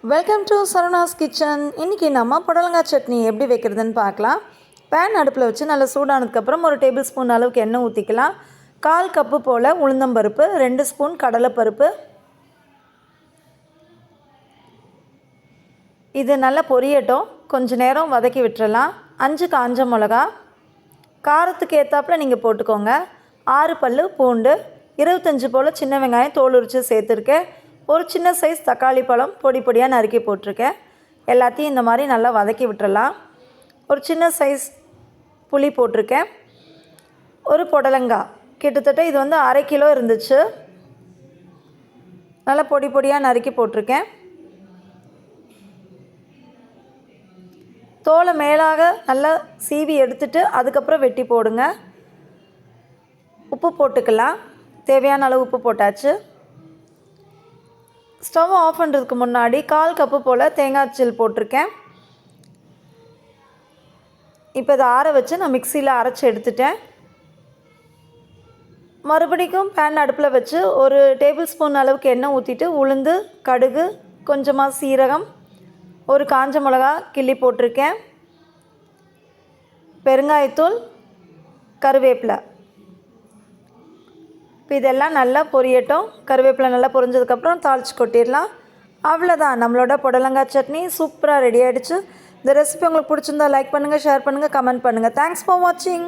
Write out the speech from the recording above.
Welcome to Saravanas kitchen. இன்றைக்கி நம்ம புடலங்காய் சட்னி எப்படி வைக்கிறதுன்னு பார்க்கலாம். பேன் அடுப்பில் வச்சு நல்லா சூடானதுக்கப்புறம் ஒரு டேபிள் ஸ்பூன் அளவுக்கு எண்ணெய் ஊற்றிக்கலாம். 1/4 கப்பு போல் உளுந்தம்பருப்பு, 2 ஸ்பூன் கடலைப்பருப்பு. இது நல்லா பொரியட்டும், கொஞ்சம் நேரம் வதக்கி விட்டுறலாம். 5 காஞ்ச மிளகா, காரத்துக்கு ஏற்றாப்புல நீங்கள் போட்டுக்கோங்க. 6 பல் பூண்டு, 25 போல் சின்ன வெங்காயம் தோல் உரித்து சேர்த்துருக்கேன். ஒரு சின்ன சைஸ் தக்காளி பழம் பொடி பொடியாக நறுக்கி போட்டிருக்கேன். எல்லாத்தையும் இந்த மாதிரி நல்லா வதக்கி விட்டுறலாம். ஒரு சின்ன சைஸ் புளி போட்டிருக்கேன். ஒரு புடலங்காய், கிட்டத்தட்ட இது வந்து 1/2 கிலோ இருந்துச்சு, நல்லா பொடி பொடியாக நறுக்கி போட்டிருக்கேன். தோலை மேலாக நல்லா சீவி எடுத்துட்டு அதுக்கப்புறம் வெட்டி போடுங்க. உப்பு போட்டுக்கலாம், தேவையான அளவு உப்பு போட்டாச்சு. ஸ்டவ் ஆஃப் பண்ணுறதுக்கு முன்னாடி 1/4 கப்பு போல் தேங்காய் சில் போட்டிருக்கேன். இப்போ இதை ஆற வச்சு நான் மிக்சியில் அரைச்சி எடுத்துட்டேன். மறுபடிக்கும் பேன் அடுப்பில் வச்சு ஒரு டேபிள் ஸ்பூன் அளவுக்கு எண்ணெய் ஊற்றிட்டு உளுந்து, கடுகு, கொஞ்சமாக சீரகம், ஒரு காஞ்ச மிளகா கிள்ளி போட்டிருக்கேன், பெருங்காயத்தூள், கருவேப்பிலை. இப்போ இதெல்லாம் நல்லா பொரியட்டும். கருவேப்பிலை நல்லா பொரிஞ்சதுக்கப்புறம் தாளித்து கொட்டிடலாம். அவ்வளோதான், நம்மளோட புடலங்காய் சட்னி சூப்பராக ரெடி ஆகிடுச்சு. இந்த ரெசிபி உங்களுக்கு பிடிச்சிருந்தா லைக் பண்ணுங்கள், ஷேர் பண்ணுங்கள், கமெண்ட் பண்ணுங்கள். தேங்க்ஸ் ஃபார் வாட்சிங்.